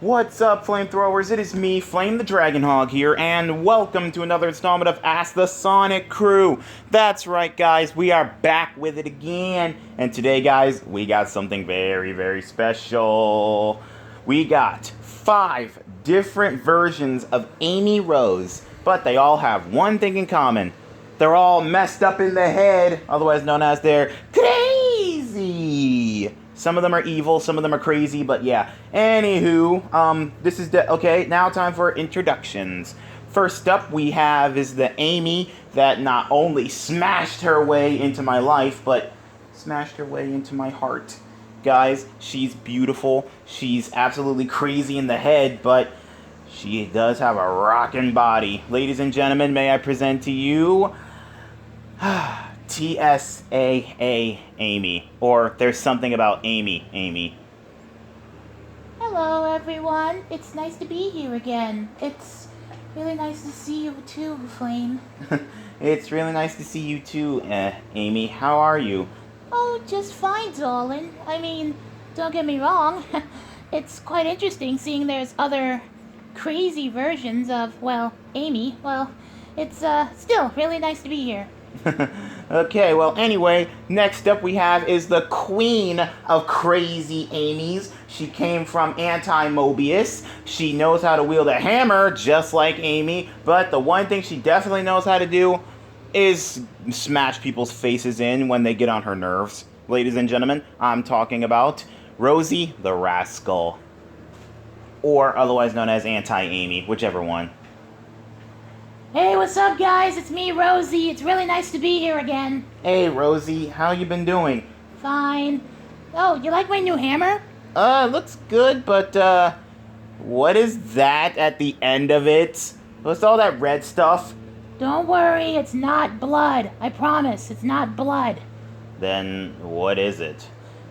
What's up, flamethrowers? It is me, Flame the Dragon Hog here, and welcome to another installment of Ask the Sonic Crew. That's right, guys, we are back with it again. And today, guys, we got something very, very special. We got 5 different versions of Amy Rose, but they all have one thing in common. They're all messed up in the head, otherwise known as they're crazy. Some of them are evil, some of them are crazy, but yeah. Anywho, this is okay, now time for introductions. First up we have is the Amy that not only smashed her way into my life, but smashed her way into my heart. Guys, she's beautiful, she's absolutely crazy in the head, but she does have a rockin' body. Ladies and gentlemen, may I present to you TSAA Amy, or There's Something About Amy. Hello, everyone. It's nice to be here again. It's really nice to see you too, Flame. It's really nice to see you too, Amy. How are you? Oh, just fine, darling. I mean, don't get me wrong. It's quite interesting seeing there's other crazy versions of, well, Amy. Well, it's still really nice to be here. Okay, well, anyway, next up we have is the queen of crazy Amy's. She came from Anti-Mobius. She knows how to wield a hammer, just like Amy, but the one thing she definitely knows how to do is smash people's faces in when they get on her nerves. Ladies and gentlemen, I'm talking about Rosie the Rascal, or otherwise known as Anti-Amy, whichever one. Hey, what's up, guys? It's me, Rosie. It's really nice to be here again. Hey, Rosie, how you been doing? Fine. Oh, you like my new hammer? Looks good, but, what is that at the end of it? What's all that red stuff? Don't worry, it's not blood. I promise, it's not blood. Then, what is it?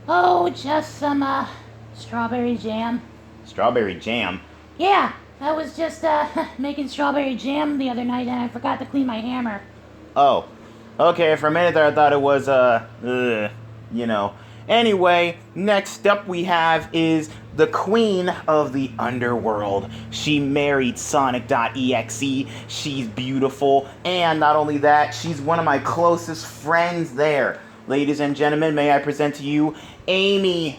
Oh, just some, strawberry jam. Strawberry jam? Yeah, I was just, making strawberry jam the other night and I forgot to clean my hammer. Oh. Okay, for a minute there I thought it was, you know. Anyway, next up we have is the queen of the underworld. She married Sonic.exe. She's beautiful, and not only that, she's one of my closest friends there. Ladies and gentlemen, may I present to you Amy.exe.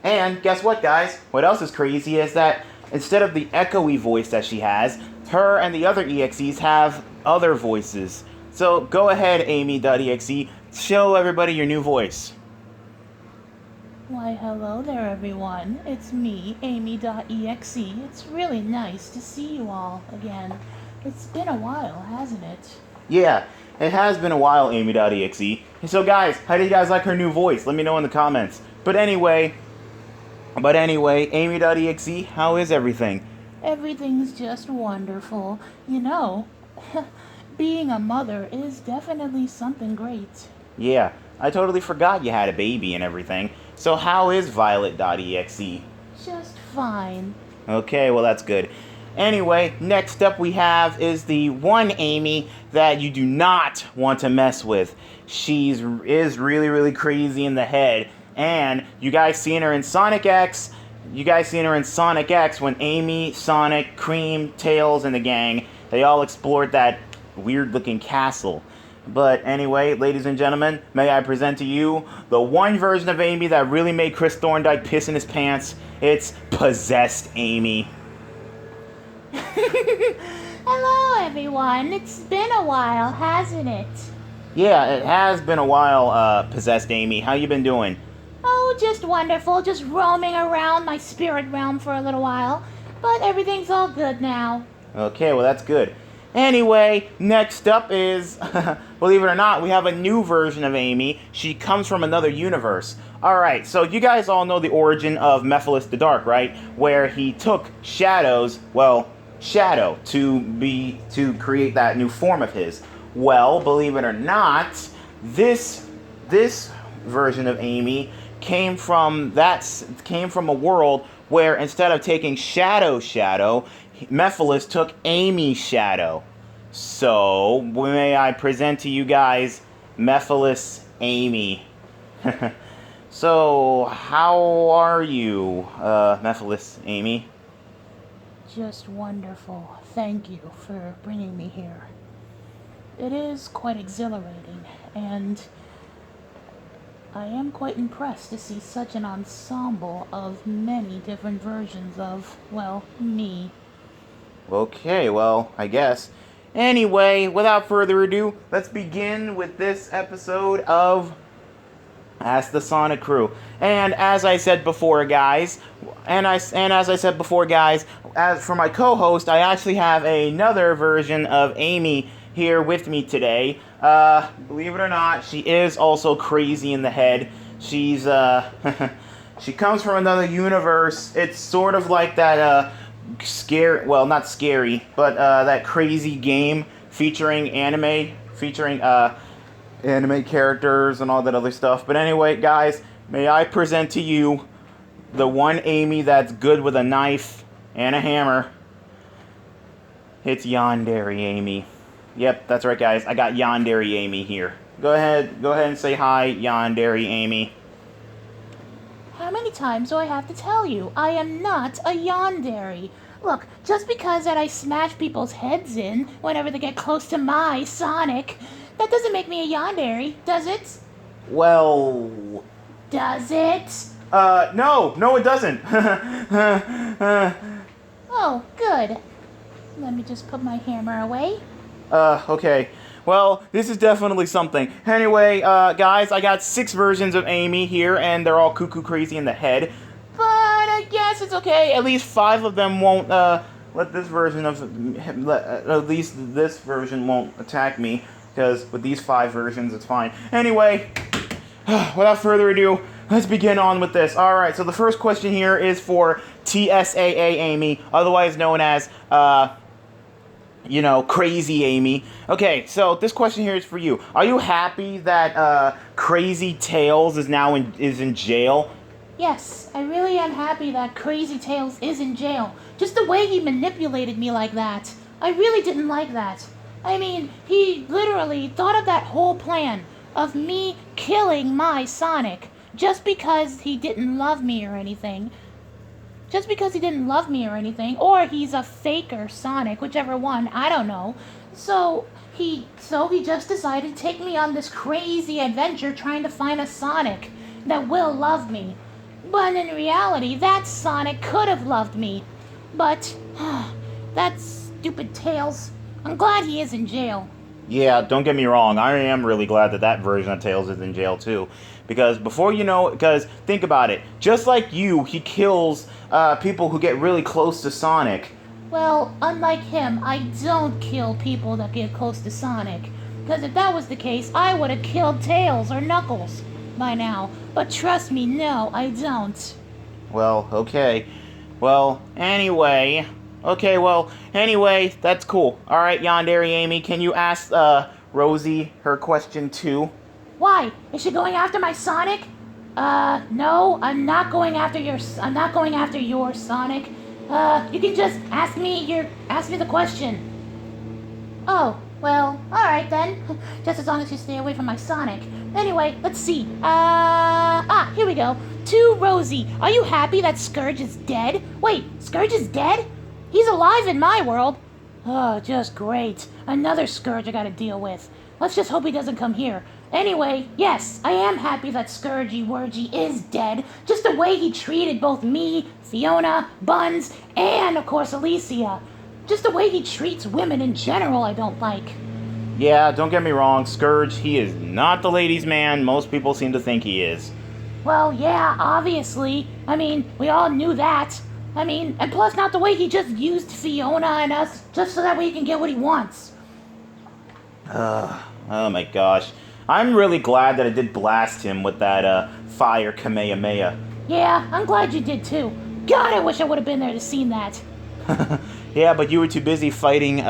And guess what, guys? What else is crazy is that instead of the echoey voice that she has, her and the other EXEs have other voices. So go ahead, Amy.exe, show everybody your new voice. Why, hello there, everyone. It's me, Amy.exe. It's really nice to see you all again. It's been a while, hasn't it? Yeah, it has been a while, Amy.exe. So guys, how do you guys like her new voice? Let me know in the comments. But anyway, Amy.exe, how is everything? Everything's just wonderful. You know, being a mother is definitely something great. Yeah, I totally forgot you had a baby and everything. So how is Violet.exe? Just fine. Okay, well that's good. Anyway, next up we have is the one Amy that you do not want to mess with. She is really, really crazy in the head. And you guys seen her in Sonic X. When Amy, Sonic, Cream, Tails, and the gang, they all explored that weird-looking castle. But anyway, ladies and gentlemen, may I present to you the one version of Amy that really made Chris Thorndike piss in his pants. It's Possessed Amy. Hello, everyone. It's been a while, hasn't it? Yeah, it has been a while, Possessed Amy. How you been doing? Oh, just wonderful. Just roaming around my spirit realm for a little while. But everything's all good now. Okay, well that's good. Anyway, next up is, believe it or not, we have a new version of Amy. She comes from another universe. Alright, so you guys all know the origin of Mephiless the Dark, right? Where he took Shadow, to create that new form of his. Well, believe it or not, this version of Amy came from a world where instead of taking Shadow, Mephiless took Amy's shadow. So, may I present to you guys Mephiless Amy. So, how are you, Mephiless Amy? Just wonderful. Thank you for bringing me here. It is quite exhilarating, and I am quite impressed to see such an ensemble of many different versions of, well, me. Okay, well, I guess. Anyway, without further ado, let's begin with this episode of Ask the Sonic Crew. And as I said before, guys, as for my co-host, I actually have another version of Amy here with me today. Believe it or not, she is also crazy in the head. She's she comes from another universe. It's sort of like that scary, well, not scary, but that crazy game featuring anime characters and all that other stuff. But anyway, guys, may I present to you the one Amy that's good with a knife and a hammer. It's Yandere Amy. Yep, that's right, guys. I got Yandere Amy here. Go ahead and say hi, Yandere Amy. How many times do I have to tell you? I am not a yandere. Look, just because that I smash people's heads in whenever they get close to my Sonic, that doesn't make me a yandere, does it? Well... Does it? No, it doesn't. Oh, good. Let me just put my hammer away. Okay. Well, this is definitely something. Anyway, guys, I got 6 versions of Amy here, and they're all cuckoo crazy in the head. But I guess it's okay. At least 5 of them won't, at least this version won't attack me, because with these 5 versions, it's fine. Anyway, without further ado, let's begin on with this. Alright, so the first question here is for TSAA Amy, otherwise known as, Crazy Amy. Okay, so this question here is for you. Are you happy that Crazy Tails is now in jail? Yes, I really am happy that Crazy Tails is in jail. Just the way he manipulated me like that. I really didn't like that. I mean, he literally thought of that whole plan of me killing my Sonic just because he didn't love me or anything. Just because he didn't love me or anything, or he's a faker Sonic, whichever one, I don't know. So he just decided to take me on this crazy adventure trying to find a Sonic that will love me. But in reality, that Sonic could have loved me. But that stupid Tails, I'm glad he is in jail. Yeah, don't get me wrong, I am really glad that version of Tails is in jail too. Because because think about it, just like you, he kills people who get really close to Sonic. Well, unlike him, I don't kill people that get close to Sonic. Because if that was the case, I would have killed Tails or Knuckles by now. But trust me, no, I don't. Well, okay. Anyway, that's cool. Alright, Yandere Amy, can you ask Rosie her question too? Why? Is she going after my Sonic? No, I'm not going after your Sonic. You can just ask me the question. Oh, well, alright then. Just as long as you stay away from my Sonic. Anyway, let's see. Here we go. To Rosie, are you happy that Scourge is dead? Wait, Scourge is dead? He's alive in my world. Oh, just great. Another Scourge I gotta deal with. Let's just hope he doesn't come here. Anyway, yes, I am happy that Scourgy Wurgy is dead. Just the way he treated both me, Fiona, Buns, and, of course, Alicia. Just the way he treats women in general I don't like. Yeah, don't get me wrong, Scourge, he is not the ladies' man most people seem to think he is. Well, yeah, obviously. I mean, we all knew that. I mean, and plus not the way he just used Fiona and us just so that way he can get what he wants. Oh my gosh. I'm really glad that I did blast him with that fire Kamehameha. Yeah, I'm glad you did too. God, I wish I would have been there to see that. Yeah, but you were too busy fighting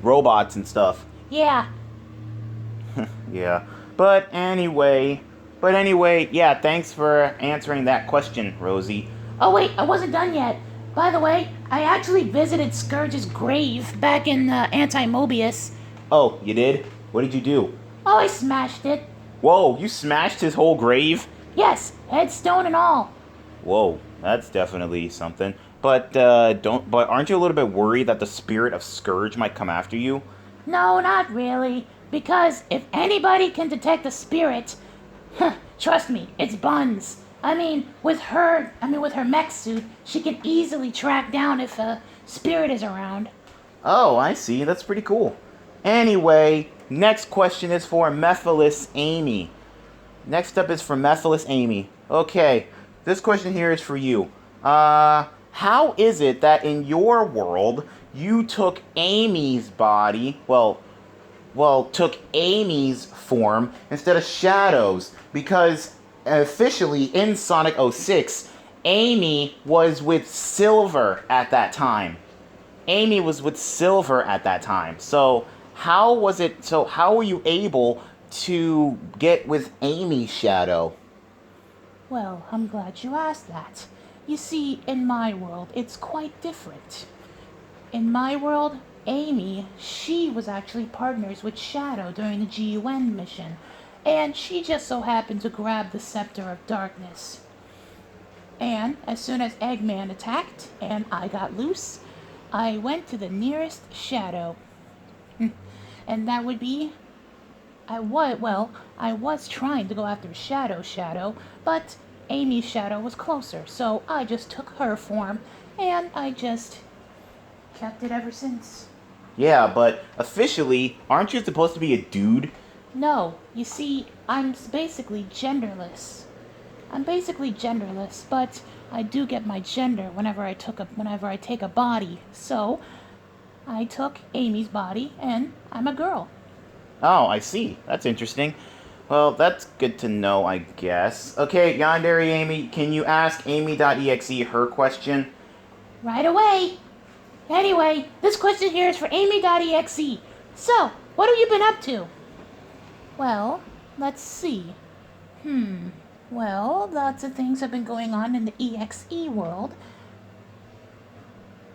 robots and stuff. Yeah. Yeah. But anyway, yeah, thanks for answering that question, Rosie. Oh wait, I wasn't done yet. By the way, I actually visited Scourge's grave back in Anti-Mobius. Oh, you did? What did you do? Oh, I smashed it. Whoa, you smashed his whole grave? Yes, headstone and all. Whoa, that's definitely something. But aren't you a little bit worried that the spirit of Scourge might come after you? No, not really. Because if anybody can detect a spirit, trust me, it's Buns. With her mech suit, she can easily track down if a spirit is around. Oh, I see. That's pretty cool. Anyway, next question is for Mephiless Amy. Next up is for Mephiless Amy. Okay, this question here is for you. How is it that in your world you took Amy's body, took Amy's form instead of Shadow's? Because officially in Sonic 06, Amy was with Silver at that time. Amy was with Silver at that time. So how were you able to get with Amy's shadow? Well, I'm glad you asked that. You see, in my world, it's quite different. In my world, Amy, she was actually partners with Shadow during the GUN mission, and she just so happened to grab the Scepter of Darkness. And as soon as Eggman attacked and I got loose, I went to the nearest Shadow. And that would be I was trying to go after Shadow, but Amy's shadow was closer, so I just took her form, and I just kept it ever since. Yeah, but officially, aren't you supposed to be a dude? No, you see, I'm basically genderless. But I do get my gender whenever I take a body. So I took Amy's body, and I'm a girl. Oh, I see. That's interesting. Well, that's good to know, I guess. Okay, Yandere Amy, can you ask Amy.exe her question? Right away. Anyway, this question here is for Amy.exe. So, what have you been up to? Well, let's see. Well, lots of things have been going on in the EXE world.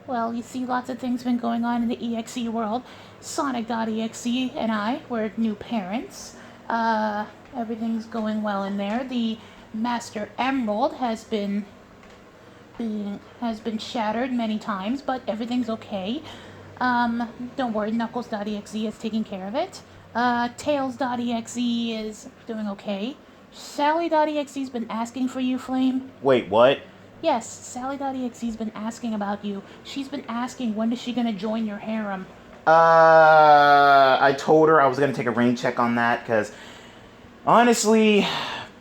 Well, you see, lots of things been going on in the EXE world. Sonic.exe and I were new parents. Everything's going well in there. The Master Emerald has been shattered many times, but everything's okay. Don't worry, Knuckles.exe is taking care of it. Tails.exe is doing okay. Sally.exe's been asking for you, Flame. Wait, what? Yes, Sally.exe's been asking about you. She's been asking when is she gonna join your harem. I told her I was gonna take a rain check on that, because honestly,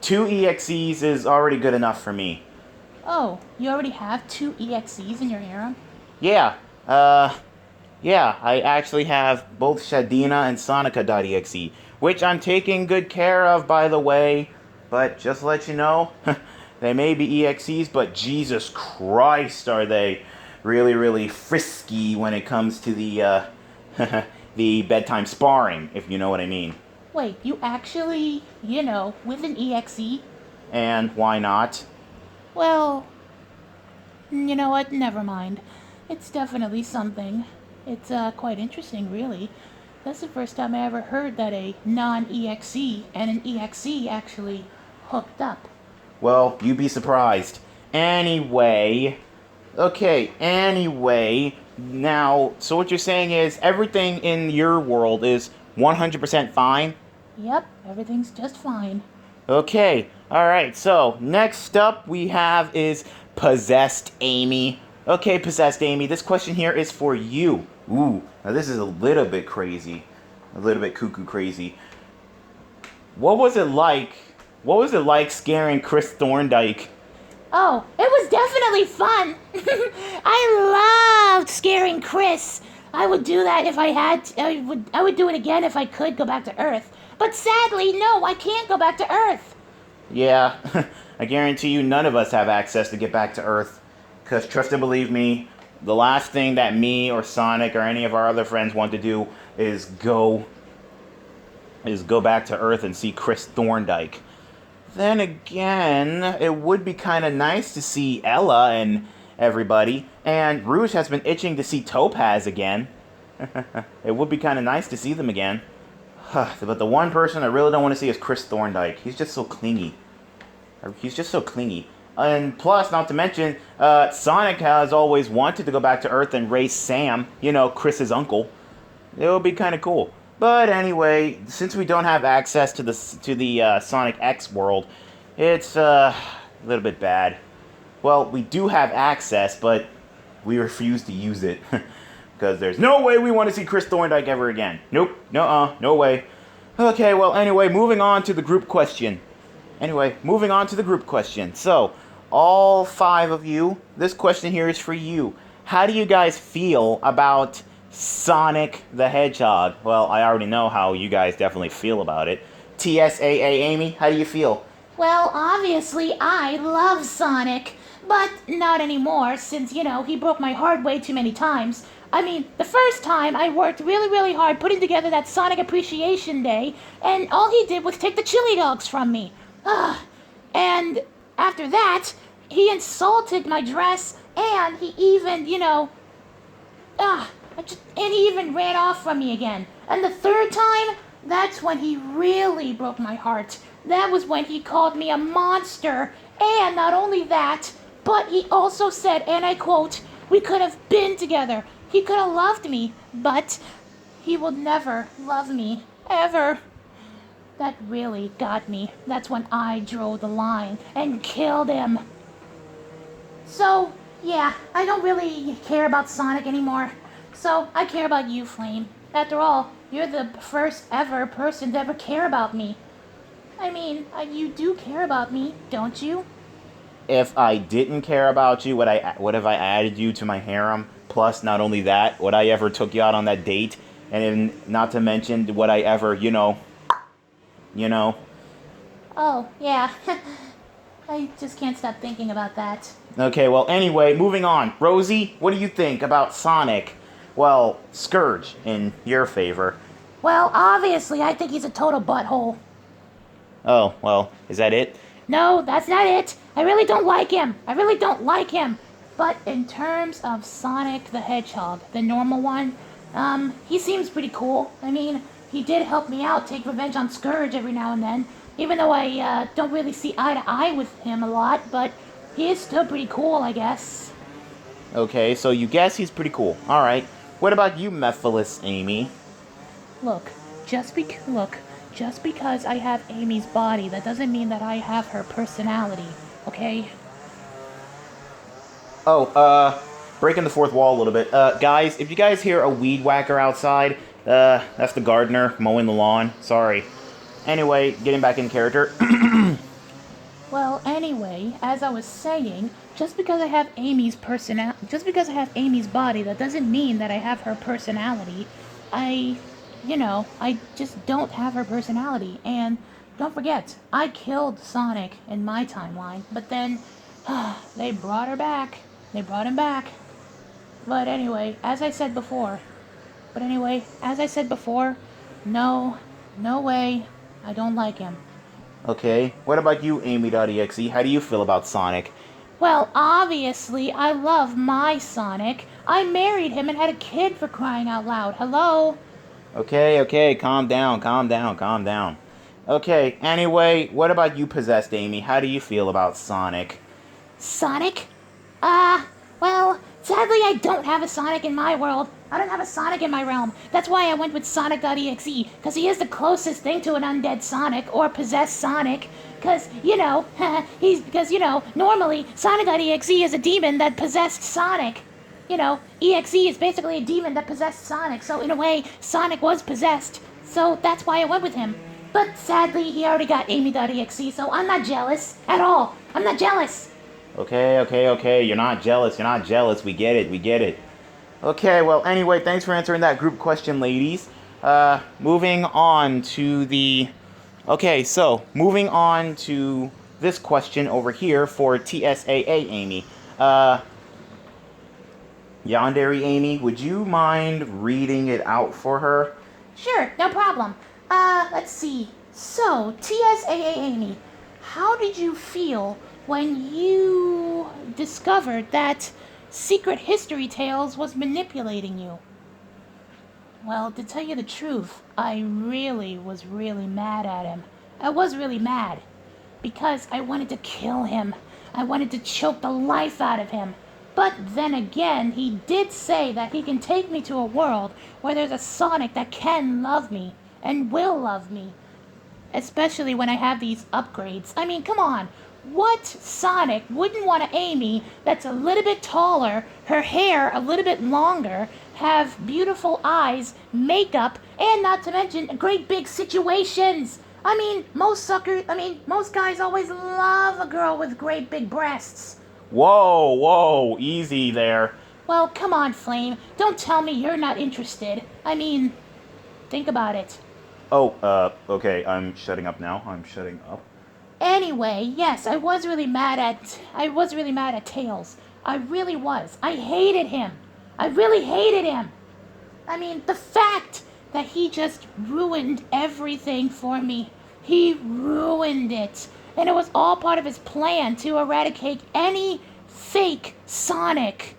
2 EXEs is already good enough for me. Oh, you already have 2 EXEs in your harem? Yeah, I actually have both Shadina and Sonica.exe, which I'm taking good care of, by the way. But just to let you know, they may be EXEs, but Jesus Christ, are they really, really frisky when it comes to the, the bedtime sparring, if you know what I mean. Wait, you actually, with an EXE? And why not? Well, you know what? Never mind. It's definitely something. It's quite interesting, really. That's the first time I ever heard that a non-EXE and an EXE actually hooked up. Well, you'd be surprised. Anyway, now, so what you're saying is everything in your world is 100% fine? Yep, everything's just fine. Okay, alright, so next up we have is Possessed Amy. Okay, Possessed Amy, this question here is for you. Ooh, now this is a little bit crazy. A little bit cuckoo crazy. What was it like scaring Chris Thorndike? Oh, it was definitely fun. I loved scaring Chris. I would do that if I had to. I would do it again if I could go back to Earth. But sadly, no, I can't go back to Earth. Yeah, I guarantee you none of us have access to get back to Earth. Because trust and believe me, the last thing that me or Sonic or any of our other friends want to do is go back to Earth and see Chris Thorndike. Then again, it would be kind of nice to see Ella and everybody, and Rouge has been itching to see Topaz again. It would be kind of nice to see them again. But the one person I really don't want to see is Chris Thorndike. He's just so clingy. He's just so clingy. And plus, not to mention, Sonic has always wanted to go back to Earth and raise Sam, Chris's uncle. It would be kind of cool. But anyway, since we don't have access to the Sonic X world, it's a little bit bad. Well, we do have access, but we refuse to use it. Because there's no way we want to see Chris Thorndike ever again. Nope. No way. Okay, well, anyway, moving on to the group question. So, all 5 of you, this question here is for you. How do you guys feel about Sonic the Hedgehog? Well, I already know how you guys definitely feel about it. TSAA Amy, how do you feel? Well, obviously, I love Sonic, but not anymore since, he broke my heart way too many times. I mean, the first time I worked really, really hard putting together that Sonic Appreciation Day, and all he did was take the chili dogs from me. And after that, he insulted my dress, and he even, and he even ran off from me again. And the third time, that's when he really broke my heart. That was when he called me a monster, and not only that, but he also said, and I quote, "We could have been together. He could have loved me, but he will never love me, ever." That really got me. That's when I drew the line and killed him. So, yeah, I don't really care about Sonic anymore. So, I care about you, Flame. After all, you're the first ever person to ever care about me. I mean, you do care about me, don't you? If I didn't care about you, would have I added you to my harem? Plus, not only that, would I ever took you out on that date? And then, not to mention, would I ever, Oh, yeah. I just can't stop thinking about that. Okay, well, anyway, moving on. Rosie, what do you think about Sonic? Well, Scourge, in your favor. Well, obviously, I think he's a total butthole. Oh, well, is that it? No, that's not it. I really don't like him. But in terms of Sonic the Hedgehog, the normal one, he seems pretty cool. I mean, he did help me out, take revenge on Scourge every now and then. Even though I don't really see eye to eye with him a lot, but he is still pretty cool, I guess. Okay, so you guess he's pretty cool. Alright. What about you, Mephiless Amy? Look, just because I have Amy's body, that doesn't mean that I have her personality, okay? Oh, breaking the fourth wall a little bit. Guys, if you guys hear a weed whacker outside, that's the gardener mowing the lawn. Sorry. Anyway, getting back in character. Well, anyway, as I was saying, just because I have Amy's body, that doesn't mean that I have her personality. I just don't have her personality. And don't forget, I killed Sonic in my timeline, but then they brought him back. But anyway, as I said before, no way, I don't like him. Okay, what about you, Amy.exe? How do you feel about Sonic? Well, obviously, I love my Sonic. I married him and had a kid, for crying out loud. Hello? Okay, calm down. Okay, anyway, what about you, Possessed Amy? How do you feel about Sonic? Sonic? Well, sadly I don't have a Sonic in my world. I don't have a Sonic in my realm. That's why I went with Sonic.exe, because he is the closest thing to an undead Sonic, or possessed Sonic. Because, normally Sonic.exe is a demon that possessed Sonic. EXE is basically a demon that possessed Sonic, so in a way, Sonic was possessed. So that's why I went with him. But sadly, he already got Amy.exe, so I'm not jealous at all. I'm not jealous. Okay. You're not jealous. We get it. Okay, well, anyway, thanks for answering that group question, ladies. Moving on to this question over here for TSAA Amy. Yandere Amy, would you mind reading it out for her? Sure, no problem. Let's see. So, TSAA Amy, how did you feel when you discovered that Secret History Tales was manipulating you? Well, to tell you the truth, I really was really mad at him. I was really mad. because I wanted to kill him. I wanted to choke the life out of him. But then again, he did say that he can take me to a world where there's a Sonic that can love me and will love me. Especially when I have these upgrades. I mean, come on. What Sonic wouldn't want an Amy that's a little bit taller, her hair a little bit longer, have beautiful eyes, makeup, and not to mention great big situations? Most guys always love a girl with great big breasts. Whoa, easy there. Well, come on, Flame. Don't tell me you're not interested. Think about it. Okay, I'm shutting up now. I'm shutting up. Anyway, yes, I was really mad at Tails. I really was. I hated him. I really hated him. The fact that he just ruined everything for me. He ruined it. And it was all part of his plan to eradicate any fake Sonic.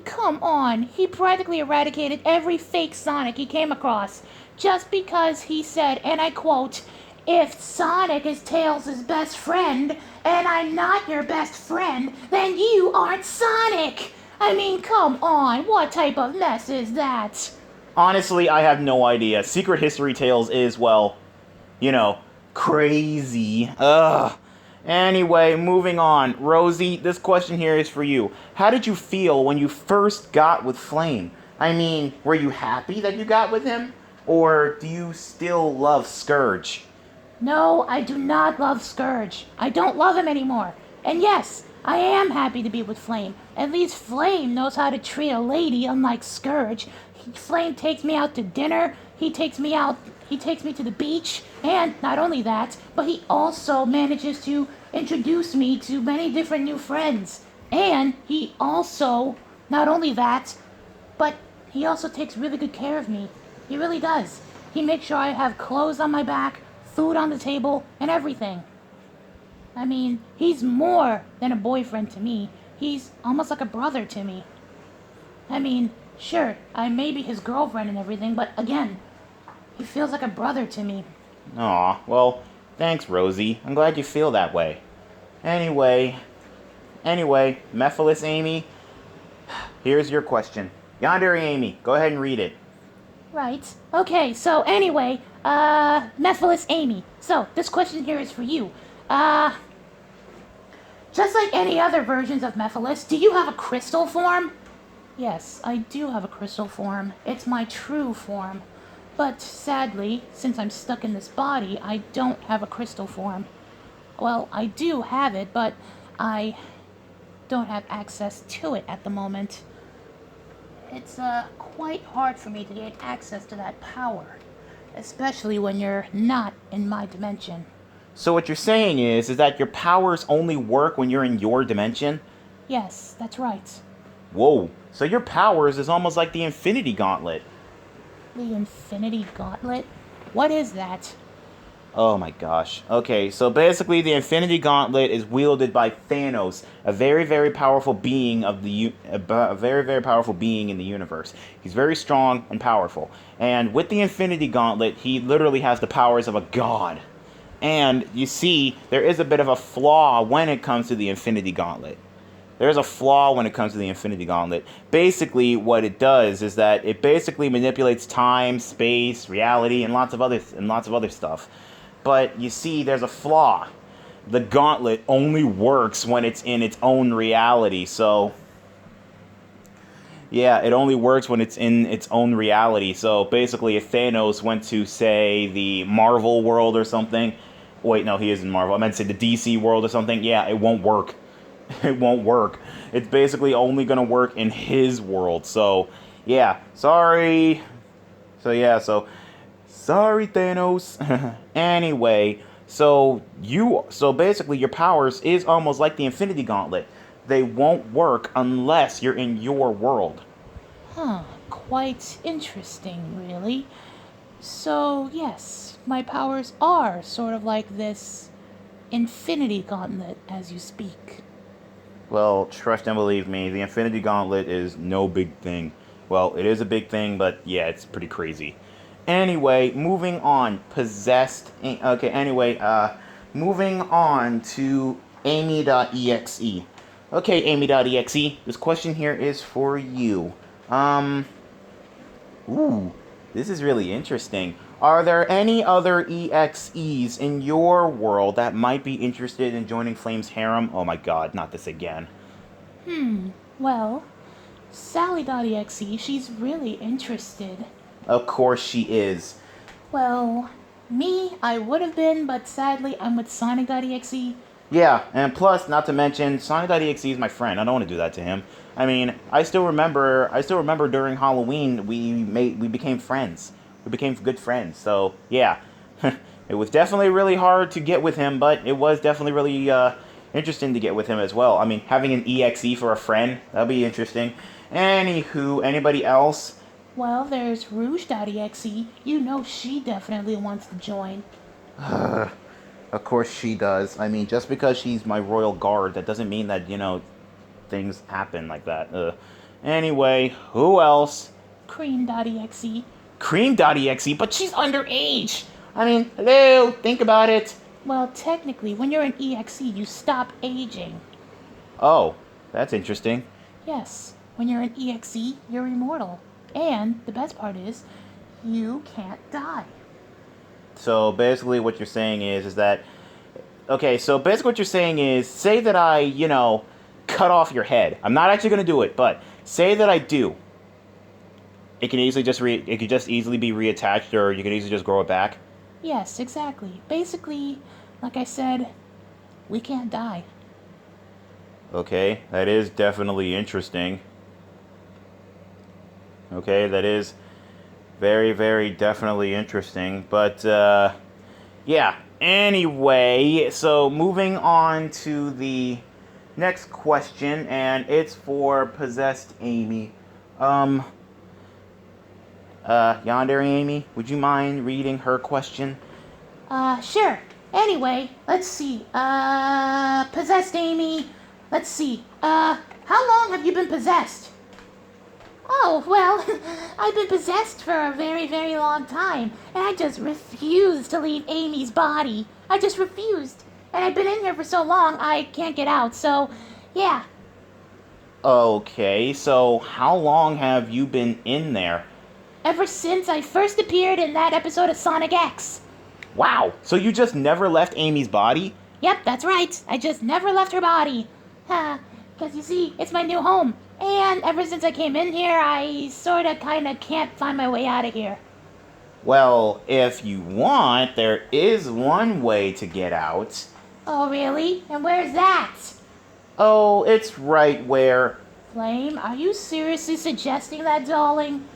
Come on. He practically eradicated every fake Sonic he came across just because he said, and I quote, "If Sonic is Tails' best friend, and I'm not your best friend, then you aren't Sonic." Come on. What type of mess is that? Honestly, I have no idea. Secret History Tales is, well, crazy. Ugh. Anyway, moving on. Rosie, this question here is for you. How did you feel when you first got with Flame? Were you happy that you got with him? Or do you still love Scourge? No, I do not love Scourge. I don't love him anymore. And yes, I am happy to be with Flame. At least Flame knows how to treat a lady, unlike Scourge. Flame takes me out to dinner. He takes me to the beach. And not only that, but he also manages to introduce me to many different new friends. And he also, not only that, but he also takes really good care of me. He really does. He makes sure I have clothes on my back, food on the table, and everything. He's more than a boyfriend to me. He's almost like a brother to me. Sure, I may be his girlfriend and everything, but again, he feels like a brother to me. Aw, well, thanks, Rosie. I'm glad you feel that way. Anyway, Mephiless Amy, here's your question. Yandere Amy, go ahead and read it. Right. Okay, so anyway, Mephiless Amy. So, this question here is for you. Just like any other versions of Mephiless, do you have a crystal form? Yes, I do have a crystal form. It's my true form. But sadly, since I'm stuck in this body, I don't have a crystal form. Well, I do have it, but I don't have access to it at the moment. It's quite hard for me to get access to that power, especially when you're not in my dimension. So what you're saying is that your powers only work when you're in your dimension? Yes, that's right. Whoa, so your powers is almost like the Infinity Gauntlet. The Infinity Gauntlet? What is that? Oh my gosh. Okay, so basically the Infinity Gauntlet is wielded by Thanos, a very, very powerful being a very, very powerful being in the universe. He's very strong and powerful. And with the Infinity Gauntlet, he literally has the powers of a god. And you see, there is a bit of a flaw when it comes to the Infinity Gauntlet. There's a flaw when it comes to the Infinity Gauntlet. Basically, what it does is that it basically manipulates time, space, reality, and lots of other stuff. But you see, there's a flaw. The gauntlet only works when it's in its own reality. So, yeah, it only works when it's in its own reality. So basically, if Thanos went to, say, the Marvel world or something. Wait, no, he isn't Marvel. I meant to say the DC world or something. Yeah, it won't work. It won't work. It's basically only going to work in his world. So, yeah, sorry. Sorry, Thanos. Anyway, so basically your powers is almost like the Infinity Gauntlet. They won't work unless you're in your world. Huh, quite interesting, really. So, yes, my powers are sort of like this Infinity Gauntlet, as you speak. Well, trust and believe me, the Infinity Gauntlet is no big thing. Well, it is a big thing, but yeah, it's pretty crazy. Anyway, moving on. Possessed. Okay, anyway, moving on to Amy.exe. Okay, Amy.exe, this question here is for you. Ooh, this is really interesting. Are there any other EXEs in your world that might be interested in joining Flame's harem? Oh my god, not this again. Well, Sally.exe, she's really interested. Of course she is. Well, me, I would have been, but sadly I'm with Sonic.exe. Yeah, and plus, not to mention, Sonic.exe is my friend. I don't want to do that to him. I mean, I still remember during Halloween we became friends. We became good friends. So yeah, it was definitely really hard to get with him, but it was definitely really interesting to get with him as well. I mean, having an EXE for a friend, that'd be interesting. Anywho, anybody else? Well, there's Rouge.exe. You know she definitely wants to join. Of course she does. I mean, just because she's my royal guard, that doesn't mean that, things happen like that. Anyway, who else? Cream.exe. Cream.exe, but she's underage. I mean, hello, think about it. Well, technically, when you're an EXE, you stop aging. Oh, that's interesting. Yes, when you're an EXE, you're immortal. And the best part is, you can't die. So basically what you're saying is that... Okay, so basically what you're saying is, say that I, cut off your head. I'm not actually going to do it, but say that I do. It can easily it could just easily be reattached, or you can easily just grow it back. Yes, exactly. Basically, like I said, we can't die. Okay, that is definitely interesting. Okay, that is very, very definitely interesting. But, yeah. Anyway, so moving on to the next question, and it's for Possessed Amy. Yandere Amy, would you mind reading her question? Sure. Anyway, let's see. Possessed Amy. Let's see. How long have you been possessed? Oh, well, I've been possessed for a very, very long time, and I just refuse to leave Amy's body. I just refused. And I've been in here for so long, I can't get out, so, yeah. Okay, so how long have you been in there? Ever since I first appeared in that episode of Sonic X. Wow, so you just never left Amy's body? Yep, that's right. I just never left her body. Because you see, it's my new home. And ever since I came in here, I sorta kinda can't find my way out of here. Well, if you want, there is one way to get out. Oh, really? And where's that? Oh, it's right where... Flame, are you seriously suggesting that, darling?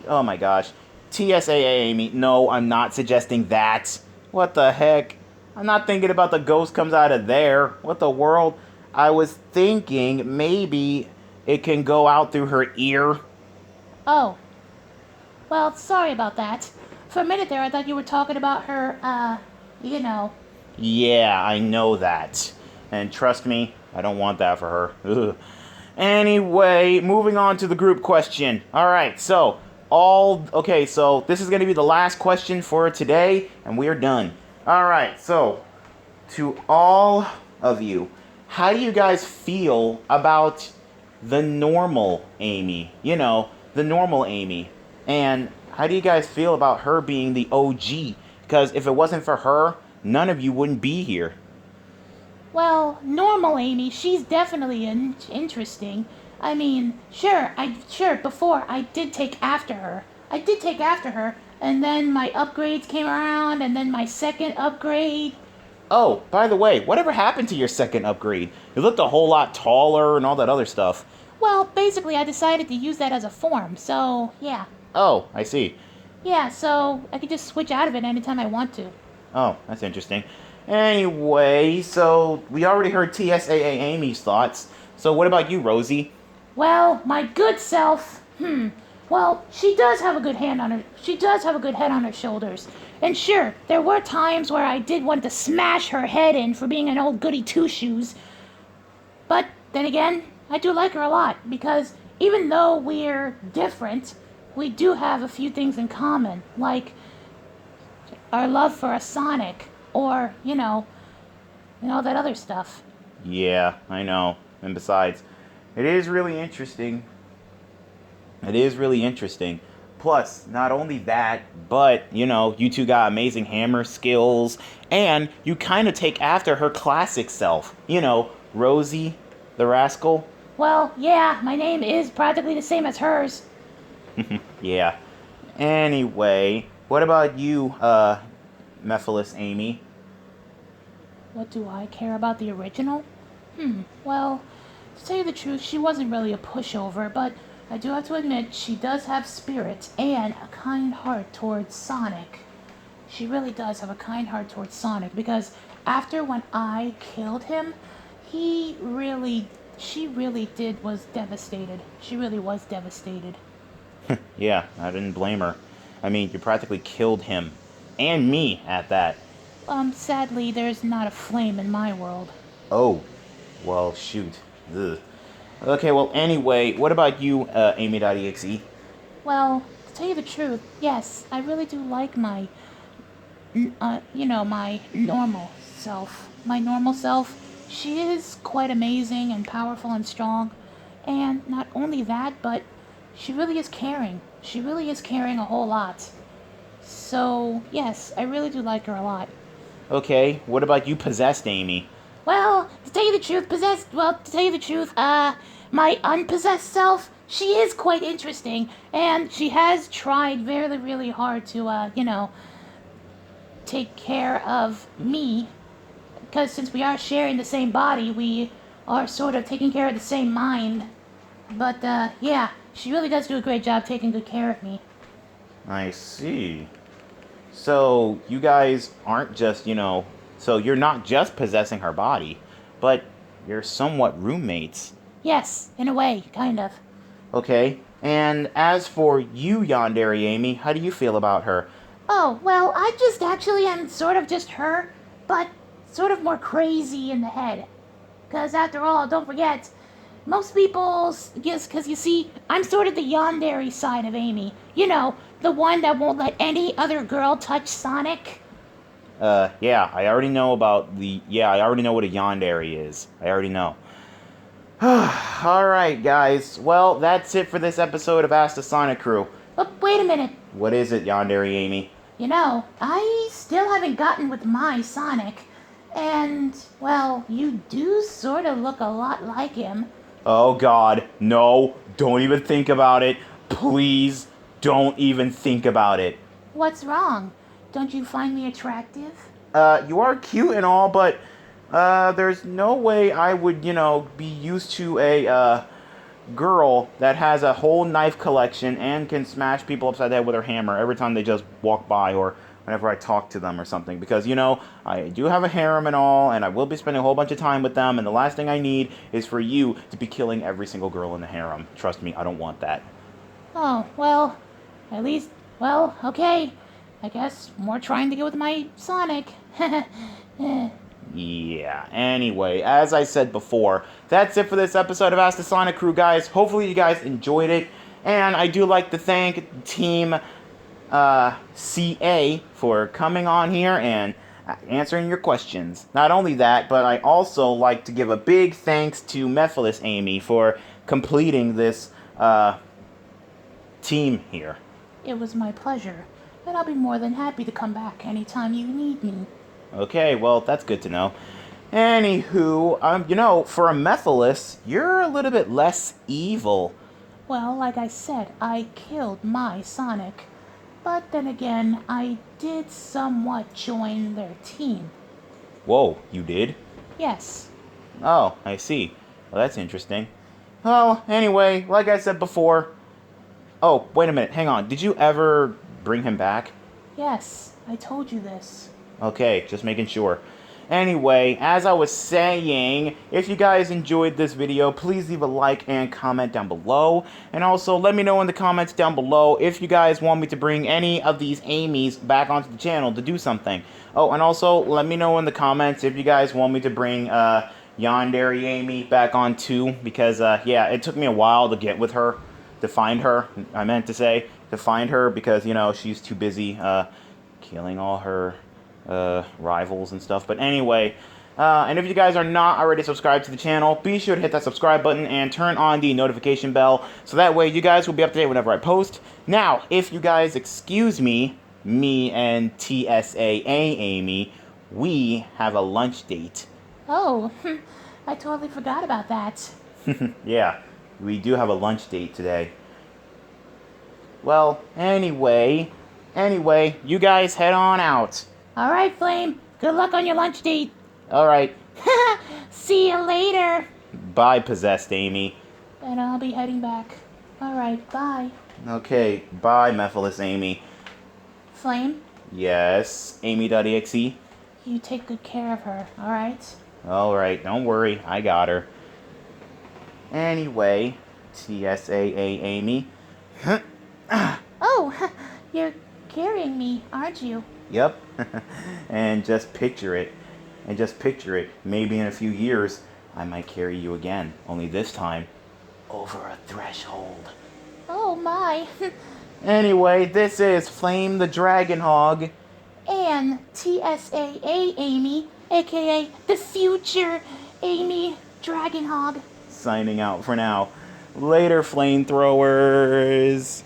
Oh my gosh. TSAA Amy, no, I'm not suggesting that. What the heck? I'm not thinking about the ghost comes out of there. What the world? I was thinking maybe it can go out through her ear. Oh. Well, sorry about that. For a minute there, I thought you were talking about her, you know. Yeah, I know that. And trust me, I don't want that for her. Ugh. Anyway, moving on to the group question. Alright, so so this is going to be the last question for today, and we are done. Alright, so to all of you, how do you guys feel about the normal Amy? You know, the normal Amy. And how do you guys feel about her being the OG? Because if it wasn't for her, none of you wouldn't be here. Well, normal Amy, she's definitely interesting. I mean, before I did take after her. And then my upgrades came around, and then my second upgrade. Oh, by the way, whatever happened to your second upgrade? You looked a whole lot taller and all that other stuff. Well, basically, I decided to use that as a form, so, yeah. Oh, I see. Yeah, so I could just switch out of it anytime I want to. Oh, that's interesting. Anyway, so we already heard TSAA Amy's thoughts. So what about you, Rosie? Well, my good self, well, she does have a good head on her shoulders. And sure, there were times where I did want to smash her head in for being an old goody two-shoes. But then again, I do like her a lot, because even though we're different, we do have a few things in common, like our love for a Sonic, or, that other stuff. Yeah, I know. And besides, it is really interesting. It is really interesting. Plus, not only that, but, you two got amazing hammer skills, and you kind of take after her classic self. Rosie, the rascal. Well, yeah, my name is practically the same as hers. Yeah. Anyway, what about you, Mephiless Amy? What do I care about the original? Well, to tell you the truth, she wasn't really a pushover, but I do have to admit she does have spirit and a kind heart towards Sonic. She really does have a kind heart towards Sonic because after when I killed him, she really was devastated. She really was devastated. Yeah, I didn't blame her. I mean, you practically killed him. And me at that. Sadly, there's not a flame in my world. Oh, well, shoot. Ugh. Okay, well, anyway, what about you, Amy.exe? Well, to tell you the truth, yes, I really do like my my normal self. My normal self, she is quite amazing and powerful and strong. And not only that, but she really is caring. She really is caring a whole lot. So, yes, I really do like her a lot. Okay, what about you, Possessed Amy? Well, to tell you the truth, my unpossessed self, she is quite interesting. And she has tried really, really hard to, take care of me, because since we are sharing the same body, we are sort of taking care of the same mind. But, yeah, she really does do a great job taking good care of me. I see. So, you guys aren't just, so you're not just possessing her body, but you're somewhat roommates. Yes, in a way, kind of. Okay, and as for you, Yandere Amy, how do you feel about her? Oh, well, I just actually am sort of just her, but sort of more crazy in the head. Because after all, don't forget, most people, because you see, I'm sort of the yandere side of Amy. The one that won't let any other girl touch Sonic. Yeah, I already know I already know what a yandere is. I already know. Alright, guys. Well, that's it for this episode of Ask the Sonic Crew. But wait a minute. What is it, Yandere Amy? I still haven't gotten with my Sonic. And, well, you do sort of look a lot like him. Oh, God. No, don't even think about it. Please, don't even think about it. What's wrong? Don't you find me attractive? You are cute and all, but, there's no way I would, be used to a, girl that has a whole knife collection and can smash people upside the head with her hammer every time they just walk by or whenever I talk to them or something. Because, I do have a harem and all, and I will be spending a whole bunch of time with them, and the last thing I need is for you to be killing every single girl in the harem. Trust me, I don't want that. Oh, well, at least, well, okay. I guess more trying to get with my Sonic. Yeah, anyway, as I said before, that's it for this episode of Ask the Sonic Crew, guys. Hopefully you guys enjoyed it, and I do like to thank Team CA for coming on here and answering your questions. Not only that, but I also like to give a big thanks to Mephiless Amy for completing this team here. It was my pleasure, and I'll be more than happy to come back anytime you need me. Okay, well, that's good to know. Anywho, for a Mephiless, you're a little bit less evil. Well, like I said, I killed my Sonic. But then again, I did somewhat join their team. Whoa, you did? Yes. Oh, I see. Well, that's interesting. Well, anyway, like I said before... Oh, wait a minute, hang on. Did you ever bring him back? Yes, I told you this. Okay, just making sure. Anyway, as I was saying, if you guys enjoyed this video, please leave a like and comment down below. And also, let me know in the comments down below if you guys want me to bring any of these Amy's back onto the channel to do something. Oh, and also, let me know in the comments if you guys want me to bring Yandere Amy back on too. Because, yeah, it took me a while to get with her, to find her. I meant to say, to find her because, she's too busy killing all her rivals and stuff. But anyway, and if you guys are not already subscribed to the channel, be sure to hit that subscribe button and turn on the notification bell, so that way you guys will be up to date whenever I post. Now, if you guys excuse me, me and TSAA Amy, we have a lunch date. Oh, I totally forgot about that. Yeah, we do have a lunch date today. Well, anyway, you guys head on out. All right, Flame. Good luck on your lunch date. All right. See you later. Bye, possessed Amy. And I'll be heading back. All right, bye. Okay, bye, Mephiless Amy. Flame, Yes, Amy.exe? you take good care of her, all right? All right, don't worry, I got her. Anyway, TSAA Amy. Oh, you're carrying me, aren't you? Yep. And just picture it. Maybe in a few years, I might carry you again. Only this time, over a threshold. Oh, my. Anyway, this is Flame the Dragon Hog. And TSAA Amy, aka the future Amy Dragon Hog. Signing out for now. Later, flamethrowers.